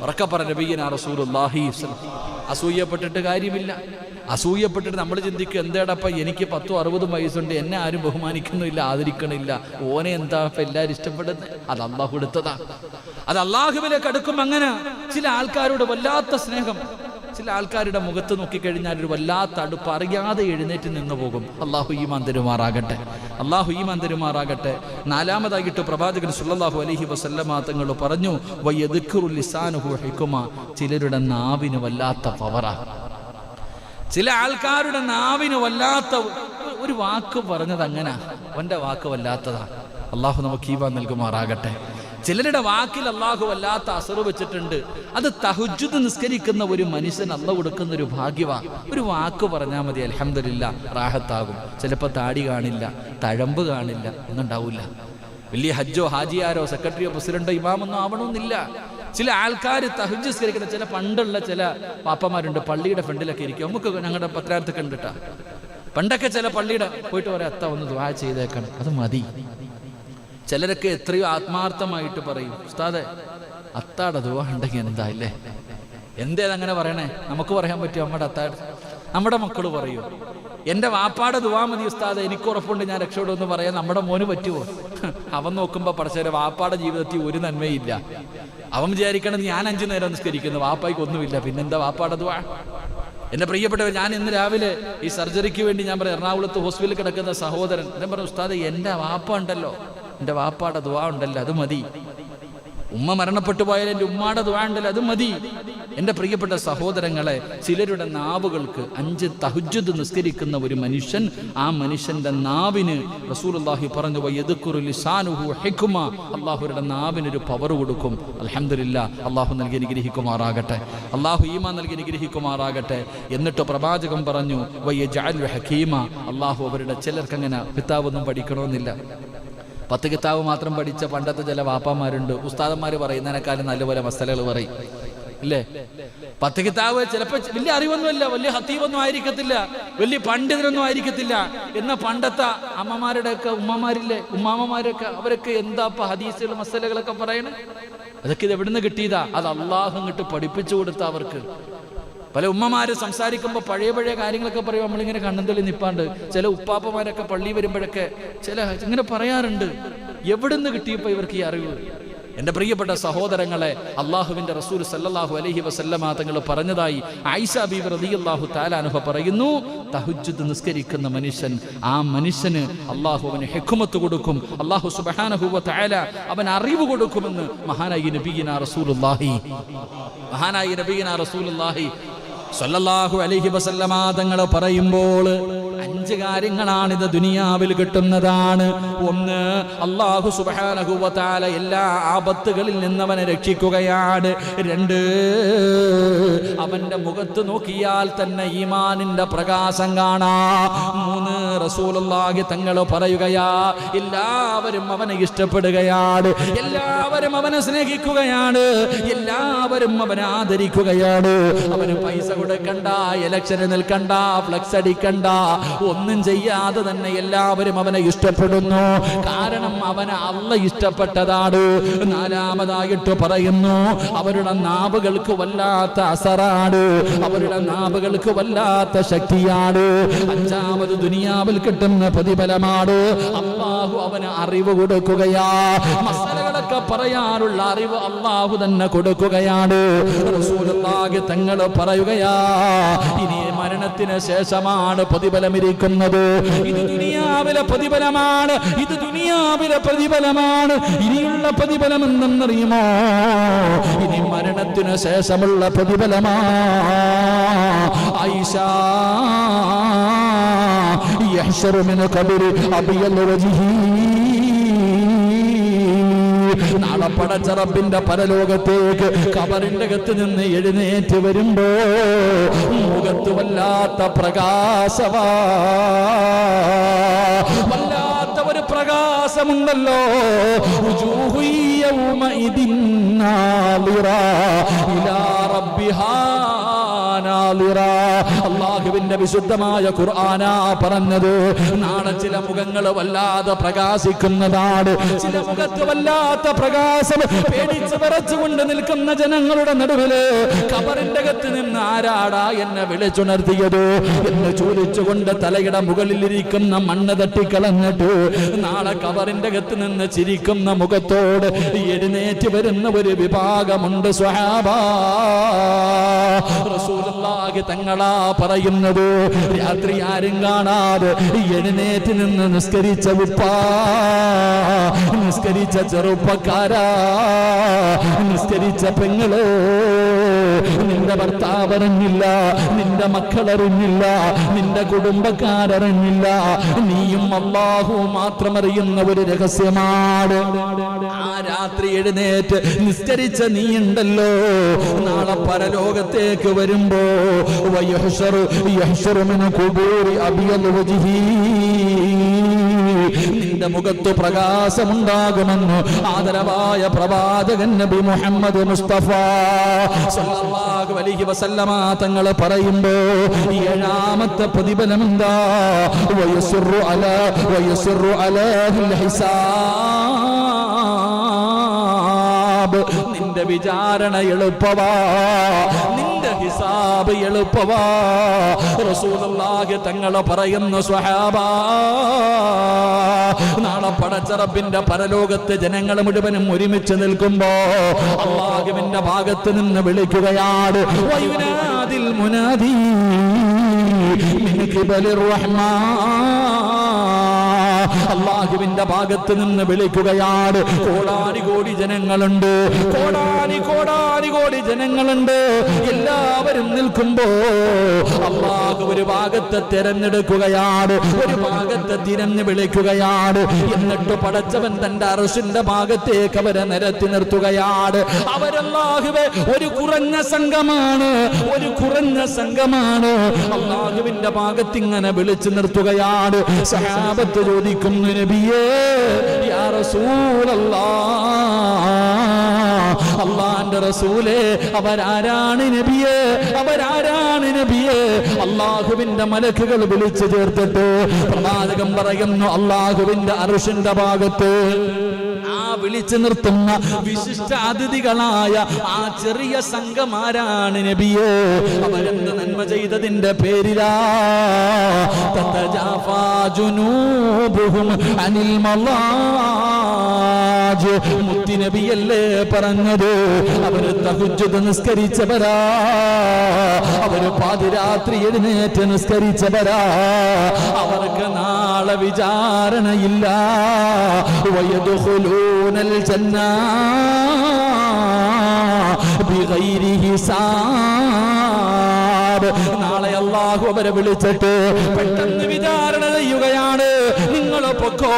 ഉറക്കപ്പറ നബിയിനാ റസൂലുള്ളാഹി. അസൂയപ്പെട്ടിട്ട് കാര്യമില്ല. അസൂയപ്പെട്ടിട്ട് നമ്മൾ ചിന്തിക്കും, എന്തേടപ്പ എനിക്ക് 10-60 വയസ്സുണ്ട്, എന്നെ ആരും ബഹുമാനിക്കുന്നില്ല, ആദരിക്കണില്ല, ഓനെ എന്താ ഇപ്പം എല്ലാവരും ഇഷ്ടപ്പെടുന്നത്? അത് അള്ളാഹു എടുത്തതാ. അത് അള്ളാഹുവിലേക്ക് അടുക്കും. അങ്ങനെ ചില ആൾക്കാരോട് വല്ലാത്ത സ്നേഹം, ചില ആൾക്കാരുടെ മുഖത്ത് നോക്കിക്കഴിഞ്ഞാൽ ഒരു വല്ലാത്ത അടുപ്പ്, അറിയാതെ എഴുന്നേറ്റ് നിന്ന് പോകും. അള്ളാഹു ഈമാൻ തരുമാറാകട്ടെ, അള്ളാഹു ഈമാൻ തരുമാറാകട്ടെ. 4മതായിട്ട് പ്രവാചകൻ സല്ലല്ലാഹു അലൈഹി വസല്ലമ തങ്ങൾ പറഞ്ഞു, വയദ്കുറു ലിസാനുഹു ഹിക്മ. ചിലരുടെ നാവിന് വല്ലാത്ത പവറാ. ചില ആൾക്കാരുടെ നാവിന് വല്ലാത്ത ഒരു വാക്ക് പറഞ്ഞത് അങ്ങനെ, അവന്റെ വാക്ക് വല്ലാത്തതാ. അള്ളാഹു നമുക്ക് ഈമാൻ നൽകുമാറാകട്ടെ. ചിലരുടെ വാക്കിൽ അള്ളാഹു വല്ലാത്ത അസറ് വെച്ചിട്ടുണ്ട്. അത് തഹജ്ജുദ് നിസ്കരിക്കുന്ന ഒരു മനുഷ്യൻ അള്ളാഹു കൊടുക്കുന്ന ഒരു ഭാഗ്യവാ. ഒരു വാക്ക് പറഞ്ഞാൽ മതി, അൽഹംദുലില്ലാ, റാഹത്താകും. ചിലപ്പോൾ താടി കാണില്ല, തഴമ്പ് കാണില്ല, ഒന്നും ഉണ്ടാവില്ല. വലിയ ഹജ്ജോ ഹാജിയാരോ സെക്രട്ടറിയോ പ്രസിഡന്റോ ഇമാമൊന്നും ആവണമെന്നില്ല. ചില ആൾക്കാർ തഹജ്ജുദ് നിസ്കരിക്കുന്ന ചില പണ്ടുള്ള ചില പാപ്പന്മാരുണ്ട്, പള്ളിയുടെ ഫ്രണ്ടിലൊക്കെ ഇരിക്കും. നമുക്ക് ഞങ്ങളുടെ പത്രാർത്ഥ കണ്ടിട്ടാ. പണ്ടൊക്കെ ചില പള്ളിയുടെ പോയിട്ട് പറയാം, അത്ത ഒന്ന് ദുആ ചെയ്തേക്കണം, അത് മതി. ചിലരൊക്കെ എത്രയോ ആത്മാർത്ഥമായിട്ട് പറയും, ഉസ്താദെ അത്താടെ ദുആ ഉണ്ടെങ്കിൽ എന്താ ഇല്ലേ, എന്തേതങ്ങനെ പറയണേ? നമുക്ക് പറയാൻ പറ്റുമോ? നമ്മുടെ അത്താട് നമ്മുടെ മക്കൾ പറയൂ, എൻ്റെ വാപ്പാടെ ദുആ മതി ഉസ്താദെ, എനിക്ക് ഉറപ്പുണ്ട് ഞാൻ രക്ഷപ്പെടുമെന്ന് പറയാൻ നമ്മുടെ മോന് പറ്റുമോ? അവൻ നോക്കുമ്പോൾ പഠിച്ചവരെ വാപ്പാടെ ജീവിതത്തിൽ ഒരു നന്മയില്ല. അവൻ വിചാരിക്കണം ഞാൻ 5 നേരം നിസ്കരിക്കുന്നു, വാപ്പായ്ക്ക് ഒന്നുമില്ല, പിന്നെന്താ വാപ്പാടെ ദുആ? എന്റെ പ്രിയപ്പെട്ടവർ, ഞാൻ ഇന്ന് രാവിലെ ഈ സർജറിക്ക് വേണ്ടി ഞാൻ പറയാം, എറണാകുളത്ത് ഹോസ്പിറ്റലിൽ കിടക്കുന്ന സഹോദരൻ ഞാൻ പറഞ്ഞു, ഉസ്താദെ എൻ്റെ വാപ്പ ഉണ്ടല്ലോ, എൻ്റെ വാപ്പാടെ ദുആ ഉണ്ടല്ലോ, അത് മതി. ഉമ്മ മരണപ്പെട്ടു പോയാൽ എൻ്റെ ഉമ്മാടെ ദുആ ഉണ്ടല്ലോ, അത് മതി. എൻ്റെ പ്രിയപ്പെട്ട സഹോദരങ്ങളെ, ചിലരുടെ നാവുകൾക്ക് 5 തഹജ്ജുദ് നിസ്കരിക്കുന്ന ഒരു മനുഷ്യൻ, ആ മനുഷ്യന്റെ നാവിന് റസൂലുള്ളാഹി പറഞ്ഞു, വയദ്കുറു ലിസാനുഹു ഹിക്മ. അല്ലാഹുവിന്റെ നാവിനൊരു പവർ കൊടുക്കും. അൽഹംദുലില്ലാ, അല്ലാഹു നൽകി അനുഗ്രഹിക്കുമാറാകട്ടെ, അല്ലാഹു ഈമാൻ നൽകി അനുഗ്രഹിക്കുമാറാകട്ടെ. എന്നിട്ട് പ്രവാചകൻ പറഞ്ഞു, വയജഅലു ഹകീമ. അല്ലാഹു അവരുടെ ചിലർക്ക് അങ്ങനെ കിതാബൊന്നും പഠിക്കണമെന്നില്ല, 10 കിതാബ് മാത്രം പഠിച്ച പണ്ടത്തെ ചില വാപ്പന്മാരുണ്ട്. ഉസ്താദന്മാർ പറയുന്നതിനേക്കാളും നല്ലപോലെ മസലകൾ പറയും, ഇല്ലേ? 10 കിതാബ് ചിലപ്പോൾ വലിയ അറിവൊന്നുമില്ല, വലിയ ഹത്തീബൊന്നും ആയിരിക്കത്തില്ല, വലിയ പണ്ഡിതനൊന്നും ആയിരിക്കത്തില്ല. എന്നാൽ പണ്ടത്തെ അമ്മമാരുടെയൊക്കെ ഉമ്മമാരില്ലേ, ഉമ്മാമ്മമാരൊക്കെ, അവരൊക്കെ എന്താ ഇപ്പം ഹദീസുകൾ മസലകളൊക്കെ പറയണേ? അതൊക്കെ ഇത് എവിടുന്ന് കിട്ടിയതാ? അത് അള്ളാഹു ഇങ്ങോട്ട് പഠിപ്പിച്ചു കൊടുത്ത അവർക്ക്. പല ഉമ്മമാര് സംസാരിക്കുമ്പോൾ പഴയ കാര്യങ്ങളൊക്കെ പറയും. നമ്മളിങ്ങനെ കണ്ണും തള്ളി നിപ്പാണ്ട്. ചില ഉപ്പാപ്പമാരൊക്കെ പള്ളി വരുമ്പോഴൊക്കെ ഇങ്ങനെ പറയാറുണ്ട്, എവിടുന്ന് കിട്ടിയപ്പോ ഇവർക്ക് ഈ അറിവ്? എൻ്റെ പ്രിയപ്പെട്ട സഹോദരങ്ങളെ, അള്ളാഹുവിൻ്റെ റസൂൽ സല്ലല്ലാഹു അലൈഹി വസല്ലമ തങ്ങൾ പറഞ്ഞതായി ആയിഷ ബീവി റളിയല്ലാഹു തആല അൻഹ പറയുന്നു, തഹജ്ജുദ് നിസ്കരിക്കുന്ന മനുഷ്യൻ, ആ മനുഷ്യന് അള്ളാഹു അവന് ഹിക്മത്ത് കൊടുക്കും, അള്ളാഹു സുബ്ഹാനഹു വ തആല അവൻ അറിവ് കൊടുക്കുമെന്ന് മഹാനായ നബിയിനാ റസൂലുള്ളാഹി സല്ലല്ലാഹു അലൈഹി വസല്ലമ തങ്ങൾ പറയുമ്പോൾ 5 കാര്യങ്ങളാണിത് ദുനിയാവിൽ കിട്ടുന്നതാണ്. ഒന്ന്, അല്ലാഹു സുബ്ഹാനഹു വ തആല എല്ലാ ആപത്തുകളിൽ നിന്നവനെ രക്ഷിക്കുകയാണ്. 2, അവന്റെ മുഖത്ത് നോക്കിയാൽ തന്നെ ഈമാനിന്റെ പ്രകാശം കാണാം. 3, റസൂലുള്ളാഹി തങ്ങൾ പറയുകയാ, എല്ലാവരും അവനെ ഇഷ്ടപ്പെടുകയാണ്, എല്ലാവരും അവനെ സ്നേഹിക്കുകയാണ്, എല്ലാവരും അവനെ ആദരിക്കുകയാണ്. അവന് പൈസ കൊടുക്കണ്ട, ഇലക്ഷന് നിൽക്കണ്ട, ഫ്ലക്സ് അടിക്കണ്ട, ഒന്നും ചെയ്യാതെ തന്നെ എല്ലാവരും അവനെ ഇഷ്ടപ്പെടുന്നു. കാരണം അവനെ അല്ലാഹ് ഇഷ്ടപ്പെട്ടതാണ്. 4മതായിട്ട് പറയുന്നു, അവരുടെ നാവുകൾക്ക് വല്ലാത്ത അസറാണ്, അവരുടെ നാവുകൾക്ക് വല്ലാത്ത ശക്തിയാണ്. 5മത് ദുനിയാവിൽ കിട്ടുന്ന പ്രതിഫലമാണ്, അല്ലാഹു അവന് അറിവ് കൊടുക്കുകയാ. മസലകളൊക്കെ പറയാനുള്ള അറിവ് അല്ലാഹു തന്നെ കൊടുക്കുകയാണ്. റസൂലുള്ളാഹി തങ്ങൾ പറയുകയാ, ഇനി മരണത്തിന് ശേഷമാണ് പ്രതിഫലം ഇരിക്കുന്നത്. ഇത് ദുനിയാവിലെ പ്രതിഫലമാണ്, ഇത് ദുനിയാവിലെ പ്രതിഫലമാണ്. ഇനിയുള്ള പ്രതിഫലം എന്തെന്നറിയുമോ? ഇനി മരണത്തിന് ശേഷമുള്ള പ്രതിഫലമാ. ആയിഷ യഹ്ശറു മിൻ ഖബരി അബിയൽ വജ്ഹി, നാളെ പടച്ച റബ്ബിന്റെ പരലോകത്തേക്ക് ഖബറിന്റെ അകത്ത് നിന്ന് എഴുന്നേറ്റ് വരുമ്പോ മുഖത്ത് വല്ലാത്ത പ്രകാശവാ, വല്ലാത്ത ഒരു പ്രകാശമുണ്ടല്ലോ. വുജൂഹു യൗമഇദിൻ നാളിറ ഇലാ റബ്ബിഹാ നാളിറ. അല്ലാഹുവിന്റെ വിശുദ്ധമായ ഖുർആനാ പറഞ്ഞത്, നാളെ ചില മുഖങ്ങൾ വല്ലാതെ പ്രകാശിക്കുന്നതാണ്, ചില മുഖത്ത് വല്ലാത്ത പ്രകാശം. പേടിച്ച് വിറച്ചുകൊണ്ട് നിൽക്കുന്ന ജനങ്ങളുടെ നടുവില് ഖബറിന്റെ അകത്ത് നിന്ന് ആരാടാ എന്നെ വിളിച്ചുണർത്തിയത് എന്ന് ചോദിച്ചുകൊണ്ട് തലയുടെ മുകളിലിരിക്കുന്ന മണ്ണ് തട്ടിക്കളഞ്ഞിട്ട് നാളെ ഖബറിന്റെ അകത്ത് നിന്ന് ചിരിക്കുന്ന മുഖത്തോട് എഴുന്നേറ്റ് വരുന്ന ഒരു വിഭാഗമുണ്ട് സ്വഹാബാ. റസൂലുള്ളാഹി തങ്ങളാ പറയുന്നത്, രാത്രി ആരും കാണാതെ എഴുന്നേറ്റ് നിന്ന് നിസ്കരിച്ച ഉപ്പാ, നിസ്കരിച്ച ചെറുപ്പക്കാരാ, നിസ്കരിച്ച പെങ്ങള്, നിന്റെ ഭർത്താവ് അറിഞ്ഞില്ല, നിന്റെ മക്കളറിഞ്ഞില്ല, നിന്റെ കുടുംബക്കാരറിഞ്ഞില്ല, നീയും അല്ലാഹുവും മാത്രം അറിയുന്ന ഒരു രഹസ്യമാണ്. ആ രാത്രി എഴുന്നേറ്റ് നിസ്കരിച്ച നീയുണ്ടല്ലോ, നാളെ പരലോകത്തേക്ക് വരുമ്പോ നിന്റെ മുഖത്ത് പ്രകാശമുണ്ടാകുമെന്ന് ആദരവായ പ്രവാചകൻ നബി മുഹമ്മദ് മുസ്തഫ സല്ലല്ലാഹു അലൈഹി വസല്ലമ തങ്ങൾ പറയുമ്പോ 7ാമത്തെ പ്രതിഫലം എന്താ? വയസ്റു അലാഹിൽ ഹിസാബ്. നിന്റെ വിചാരണ എളുപ്പവാ, നിന്റെ ഹിസാബ് എളുപ്പവാ. റസൂലുള്ളാഹി തങ്ങൾ പറയുന്നു, സ്വഹാബാ, നാളെ പടച്ച റബ്ബിന്റെ പരലോകത്ത് ജനങ്ങൾ മുഴുവനും ഒരുമിച്ച് നിൽക്കുമ്പോ അല്ലാഹുവിന്റെ ഭാഗത്ത് നിന്ന് വിളിക്കുകയാണ്, വയുനാദിൽ മുനാദി മിൻ ഖിബലിർ റഹ്മാൻ. അല്ലാഹുവിന്റെ ഭാഗത്ത് നിന്ന് വിളിക്കുകയാണ്. കോടാനി കോടി ജനങ്ങളുണ്ട്, കോടാനി കോടി ജനങ്ങളുണ്ട്. എല്ലാവരും നിൽക്കുമ്പോ അല്ലാഹു ഒരു ഭാഗത്തെ തിരഞ്ഞെടുക്കുകയാണ്, ഒരു ഭാഗത്തെ തിരഞ്ഞു വിളിക്കുകയാണ്. എന്നിട്ട് പടച്ചവൻ തന്റെ അർശിന്റെ ഭാഗത്തേക്ക് അവരെ നിരത്തി നിർത്തുകയാണ്. അവരല്ലാഹുവേ ഒരു കുറഞ്ഞ സംഘമാണ്, ഒരു കുറഞ്ഞ സംഘമാണ്. അല്ലാഹുവിന്റെ ഭാഗത്ത് ഇങ്ങനെ വിളിച്ചു നിർത്തുകയാണ്. സഹാബത്ത് ചോദിക്കുന്നു, നബിയേ യാ റസൂലല്ലാഹ്, അല്ലാഹുവിന്റെ റസൂലേ, അവരാരാണ് നബിയേ, അവരാരാണ് നബിയേ? അല്ലാഹുവിന്റെ മലക്കുകൾ വിളിച്ചു ചേർത്തിട്ട് പ്രവാചകൻ പറയുന്നു, അല്ലാഹുവിന്റെ അർശിന്റെ ഭാഗത്ത്. ആ വിളിച്ചു നിർത്തുന്ന വിശിഷ്ട അതിഥികളായ ആ ചെറിയ സംഘമാരാണ് നബിയേ. അവരെന്ത് നന്മ ചെയ്തതിന്റെ പേരിലാ തതജാഫാ ജുനൂബുഹും അനിൽ മളാജ്. മുത്തി നബിയല്ലേ പറഞ്ഞത്, അവര് തഹജ്ജുദ് നിസ്കരിച്ചവരാ, അവര് പാതിരാത്രി എഴുന്നേറ്റ് നിസ്കരിച്ചവരാ. അവർക്ക് നാളെ വിചാരണയില്ല. വയദ്ഖുലൂനൽ ജന്ന ബിഗൈരി ഹിസാബ്. നാളെ അല്ലാഹു അവരെ വിളിച്ചിട്ട് പെട്ടെന്ന് വിചാരണ ചെയ്യുകയാണ്. നിങ്ങൾ പൊക്കോ,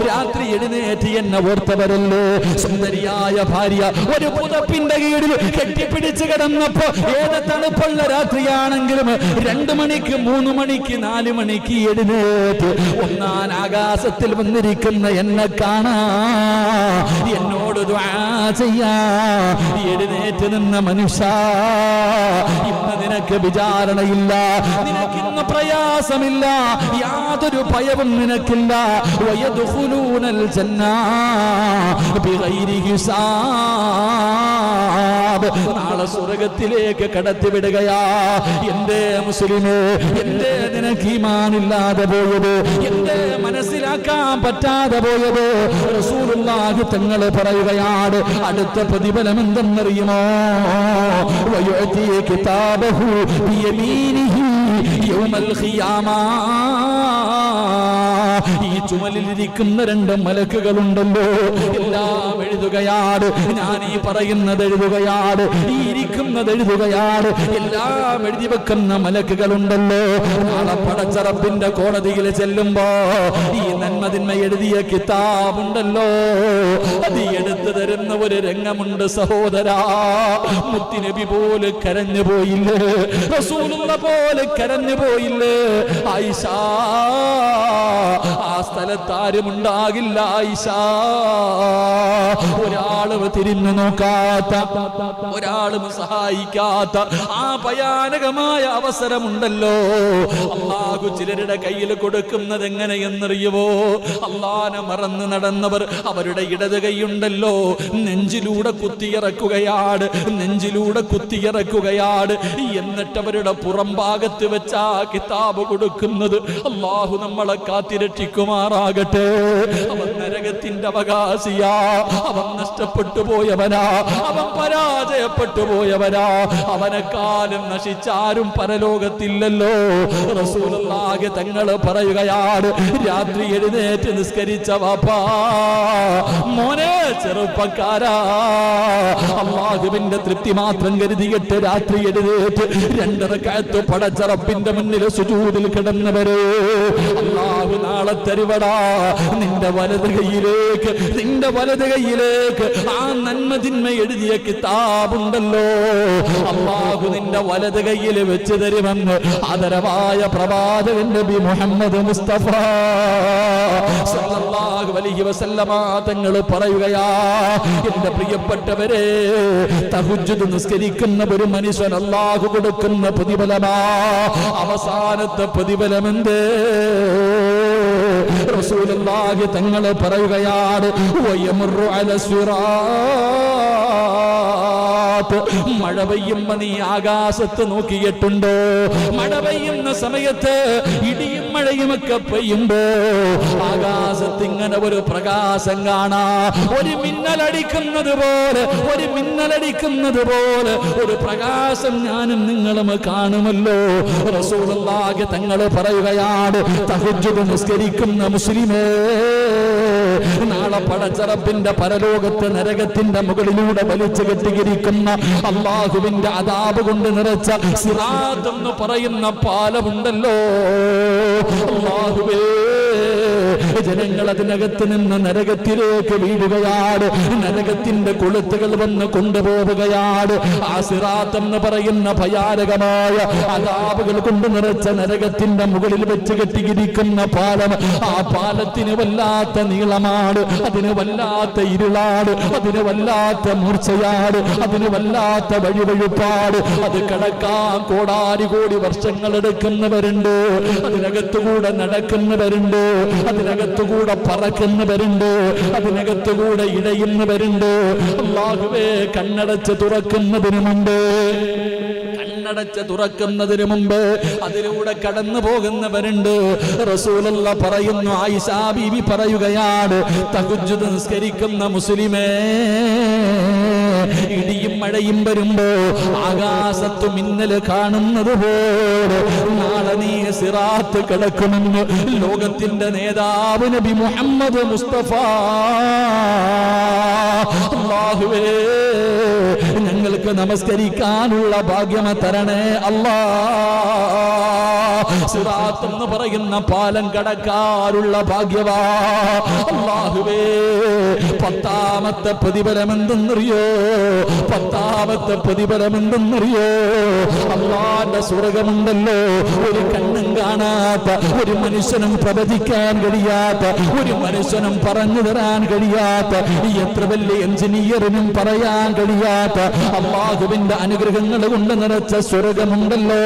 രാത്രി എഴുന്നേറ്റ് എന്നെ ഓർത്തവരല്ലേ. സുന്ദരിയായ ഭാര്യ ഒരു പുതപ്പിന്റെ കീഴിൽ കെട്ടിപ്പിടിച്ച് കിടന്നപ്പോ ഏത് തണുപ്പുള്ള രാത്രിയാണെങ്കിലും 2 മണിക്ക് 3 മണിക്ക് 4 മണിക്ക് എഴുന്നേറ്റ് ഒന്നാൻ ആകാശത്തിൽ വന്നിരിക്കുന്ന എന്നെ കാണാ, എന്നോട് ദുആ ചെയ്യാ. എഴുന്നേറ്റ് നിന്ന മനുഷ്യ, ഇന്ന് നിനക്ക് വിചാരണയില്ല, നിനക്കിന്ന് പ്രയാസമില്ല, യാതൊരു ഭയവും നിനക്കില്ല. വയദ്ഖുലൂനൽ ജന്ന ബിഗൈരി ഹിസാബ്. നാളെ സ്വർഗ്ഗത്തിലേക്ക് കടത്തിവിടുകയാ. എന്റെ മുസ്ലിമേ, എന്റെ നിനക്ക് ഈമാനില്ലാതെ പോയത്, എന്റെ മനസ്സിലാക്കാൻ പറ്റാതെ പോയത്, റസൂലുള്ളാഹി തങ്ങൾ പറയുകയാണ്, അടുത്ത പ്രതിഫലം എന്തെന്നറിയുമോ? വയുഅതി കിതാബഹു ബിയമീനിഹി യൗമൽ ഖിയാമ. ഈ ചുമലിലിരിക്കുന്ന 2 മലക്കുകളുണ്ടല്ലോ, എല്ലാം എഴുതുകയാണ്. ഞാൻ ഈ പറയുന്നത് എഴുതുകയാണ്, ഈ ഇരിക്കുന്നത് എഴുതുകയാണ്. എല്ലാം എഴുതി വെക്കുന്ന മലക്കുകളുണ്ടല്ലോ. നാളെ പടച്ച റബ്ബിന്റെ കോടതിയിൽ ചെല്ലുമ്പോ ഈ നന്മതിന്മ എഴുതിയ കിതാബുണ്ടല്ലോ, അത് എടുത്തു തരുന്ന ഒരു രംഗമുണ്ട് സഹോദരാ. മുത്തുനബി പോലെ കരഞ്ഞു പോയില്ലേ, റസൂലുള്ള പോലെ കരഞ്ഞു പോയില്ലേ ആയിഷ? ആ സ്ഥലത്ത് ആരും ഉണ്ടാകില്ല ആയിഷ. ഒരാളും തിരിഞ്ഞു നോക്കാത്ത, ഒരാളും സഹായിക്കാത്ത ആ ഭയാനകമായ അവസരമുണ്ടല്ലോ. അല്ലാഹു ചിലരുടെ കയ്യിൽ കൊടുക്കുന്നത് എങ്ങനെയെന്നറിയുവോ? അല്ലാഹനെ മറന്ന് നടന്നവർ അവരുടെ ഇടത് കൈയുണ്ടല്ലോ നെഞ്ചിലൂടെ കുത്തിയിറക്കുകയാണ്, നെഞ്ചിലൂടെ കുത്തിയിറക്കുകയാണ്. എന്നിട്ട് അവരുടെ പുറം ഭാഗത്ത് വെച്ചാ കിതാബ് കൊടുക്കുന്നത്. അല്ലാഹു നമ്മളെ കാത്തിരക്ഷിക്കുമാറാകട്ടെ. അവൻ നരകത്തിന്റെ അവകാശിയാ, അവൻ നഷ്ടപ്പെട്ടു പോയവനാ, അവൻ പരാജയപ്പെട്ടു പോയവനാ. അവനെക്കാലം നശിച്ചാരും പരലോകത്തില്ലല്ലോ. റസൂലുള്ളാഹി തങ്ങൾ പറയുകയാണ്, രാത്രി എഴുന്നേറ്റ് നിസ്കരിച്ച വാപ്പാ, മോനെ ചെറുപ്പക്കാരാ, അല്ലാഹുവിന്റെ തൃപ്തി മാത്രം കരുതിയിട്ട് രാത്രി എഴുന്നേറ്റ് 2 റക്അത്ത് പടച്ച റബ്ബിന്റെ മുന്നിൽ സുജൂദിൽ കിടന്നവരെ അല്ലാഹു നാളെ തരുവടാ. നിന്റെ വലത് കൈയിലേക്ക്, നിന്റെ വലത് കൈയിലേക്ക് ആ നന്മതിന്മ എഴുതിയ കിതാബുണ്ടല്ലോ, അല്ലാഹു നിന്റെ വലത് കൈയിൽ വെച്ച് തരുമെന്ന് ആദരവായ പ്രവാചകൻ നബി മുഹമ്മദ് മുസ്തഫ സല്ലല്ലാഹു അലൈഹി വസല്ലമ തങ്ങൾ പറയുകയാ. എന്റെ പ്രിയപ്പെട്ടവരെ, തഹജ്ജുദ് നിസ്കരിക്കുന്ന ഒരു മനുഷ്യൻ അല്ലാഹു കൊടുക്കുന്ന പ്രതിഫലമാ. അവസാനത്തെ പ്രതിഫലമെന്തേ? റസൂലുള്ളാഹി തങ്ങൾ പറയുകയാണ്, വയമുറു അല സിറാത്ത്. മഴ പെയ്യുമ്പോ നീ ആകാശത്ത് നോക്കിയിട്ടുണ്ടോ? മഴ പെയ്യുന്ന സമയത്ത് ഇടിയും മഴയുമൊക്കെ പെയ്യുമ്പോ ആകാശത്ത് ഇങ്ങനെ ഒരു പ്രകാശം കാണാ. ഒരു മിന്നലടിക്കുന്നത് പോലെ, ഒരു മിന്നലടിക്കുന്നത് പോലെ ഒരു പ്രകാശം ഞാനും നിങ്ങളും കാണുമല്ലോ. റസൂലുള്ളാഹി തങ്ങൾ പറയുകയാണ്, തഹജ്ജുദ് നിസ്കരിക്കുന്ന മുസ്ലിമേ, നാളെ പടച്ച റബ്ബിന്റെ പരലോകത്ത് നരകത്തിന്റെ മുകളിലൂടെ വലിച്ചു കെട്ടിയിരിക്കുന്ന അല്ലാഹുവിന്റെ അദാബ് കൊണ്ട് നിറച്ച സിറാത്ത് എന്ന് പറയുന്ന പാലമുണ്ടല്ലോ. അല്ലാഹുവേ, ജനങ്ങൾ അതിനകത്ത് നിന്ന് നരകത്തിലേക്ക് വീഴുകയാണ്, നരകത്തിന്റെ കൊളുത്തുകൾ വന്ന് കൊണ്ടുപോവുകയാണ്. ആ സിറാത്ത് എന്ന് പറയുന്ന ഭയാനകമായ അദാബുകൾ കൊണ്ട് നിറച്ച നരകത്തിന്റെ മുകളിൽ വെച്ച് കെട്ടിയിരിക്കുന്ന പാലം, ആ പാലത്തിന് വല്ലാത്ത നീളമാണ്, അതിന് വല്ലാത്ത ഇരുളാണ്, അതിന് വല്ലാത്ത മൂർച്ചയാണ്, അതിന് വല്ലാത്ത വഴിവഴുപ്പാട്. അത് കടക്കാൻ കോടാനുകോടി വർഷങ്ങൾ എടുക്കുന്നവരുണ്ട്, അതിനകത്തുകൂടെ നടക്കുന്നവരുണ്ട്, അതിനകത്ത് അതിനകത്തുകൂടെ പറക്കുന്നവരുണ്ട്, അതിനകത്തുകൂടെ ഇഴയുന്നവരുണ്ട്. അല്ലാഹുവേ, കണ്ണടച്ച് തുറക്കുന്നതിന് മുമ്പ് അതിലൂടെ കടന്നു പോകുന്നവരുണ്ട്. റസൂലുള്ള പറയുന്നു, ആയിഷാ ബീവി പറയുകയാണ്, തഹജ്ജുദ് നിസ്കരിക്കുന്ന മുസ്ലിമേ, ഇടിയും മഴയും വരുമ്പോ ആകാശത്ത് മിന്നൽ കാണുന്നത് പോലെ നാളെ നീ സിറാത്ത് കിടക്കുമെന്ന് ലോകത്തിന്റെ നേതാവ് നബി മുഹമ്മദ് മുസ്തഫ. അല്ലാഹുവേ, ഞങ്ങൾക്ക് നമസ്കരിക്കാനുള്ള ഭാഗ്യം തരണേ അല്ലാ. സിറാത്ത് എന്ന് പറയുന്ന പാലം കടക്കാനുള്ള ഭാഗ്യവാ അല്ലാഹുവേ. 10ാമത്തെ പ്രതിഫലം എന്തെന്നറിയോ? 10ാമത്തെ പ്രതിഫലം എന്തെന്നറിയോ? അല്ലാഹുവിന്റെ സ്വർഗമുണ്ടല്ലോ, ഒരു കണ്ണും കാണാത്ത, ഒരു മനുഷ്യനും പ്രവചിക്കാൻ കഴിയാത്ത, ഒരു മനുഷ്യനും പറഞ്ഞു തരാൻ കഴിയാത്ത, എത്ര വലിയ എഞ്ചിനീയറിനും പറയാൻ കഴിയാത്ത അല്ലാഹുവിന്റെ അനുഗ്രഹങ്ങൾ കൊണ്ട് നിറച്ച സ്വർഗമുണ്ടല്ലോ.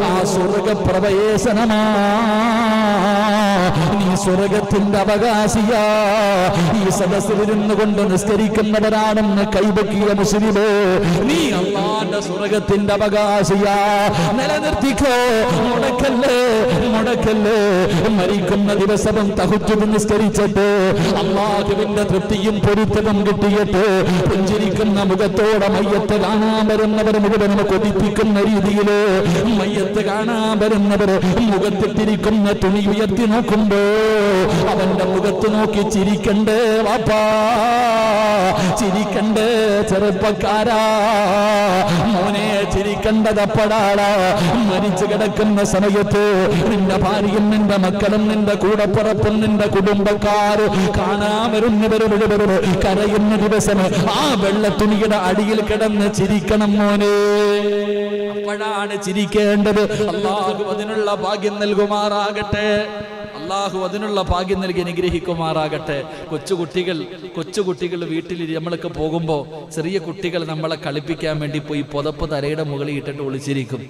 ആ സ്വർഗപ്രവേശനമാ. നീ സ്വർഗത്തിന്റെ അവകാശിയാ. ഈ സദസ്സിലിരുന്നു കൊണ്ട് നിസ്കരിക്കുന്നവരാണെന്ന് കൈവക്കിയ മുസ്ലിമേ, നീ അല്ലാഹുവിന്റെ സ്വർഗത്തിന്റെ അവകാശിയാ. നിലനിർത്തിക്കോ, മുടക്കല്ലേ. മരിക്കുന്ന ദിവസവും തഹജ്ജുദ് നിസ്കരിച്ചിട്ട് അല്ലാഹുവിന്റെ തൃപ്തിയും പൊരുത്തവും കിട്ടിയിട്ട് പുഞ്ചിരിക്കുന്ന മുഖത്തോടെ മയ്യത്ത് കാണാൻ വരുന്നവർ മുഴുവനും കൊതിപ്പിക്കുന്ന രീതിയില് മയ്യത്ത് കാണാൻ വരുന്നവർ മുഖത്തിട്ടിരിക്കുന്ന തുണി ഉയർത്തി നോക്കുമ്പോ അവന്റെ മുഖത്ത് നോക്കി ചിരിക്കണ്ടേ വാപ്പാ, ചിരിക്കണ്ടേ ചെറുപ്പക്കാരാ, മോനെ ചിരിക്കണ്ടതപ്പടാളാ. മരിച്ചു കിടക്കുന്ന സമയത്ത് നിന്റെ ഭാര്യയും നിന്റെ മക്കളും നിന്റെ കൂടപ്പുറപ്പും നിന്റെ കുടുംബക്കാര് കാണാൻ വരുന്നവര് മുഴുവനും കരയുന്ന ദിവസം ആ വെള്ളത്തുണിയുടെ അടിയിൽ കിടന്ന് ചിരിക്കണം മോനെ. അപ്പോഴാണ് ചിരിക്കേണ്ടത്. അല്ലാഹു അതിനുള്ള ഭാഗ്യം നൽകുമാറാകട്ടെ. അല്ലാഹു അതിനുള്ള ഭാഗ്യം നൽകി അനുഗ്രഹിക്കുമാറാകട്ടെ. കൊച്ചുകുട്ടികൾ വീട്ടിൽ നമ്മളൊക്കെ പോകുമ്പോൾ ചെറിയ കുട്ടികൾ നമ്മളെ കളിപ്പിക്കാൻ വേണ്ടി പോയി പുതപ്പ് തലയുടെ മുകളിൽ ഇട്ടിട്ട് ഒളിച്ചിരിക്കും.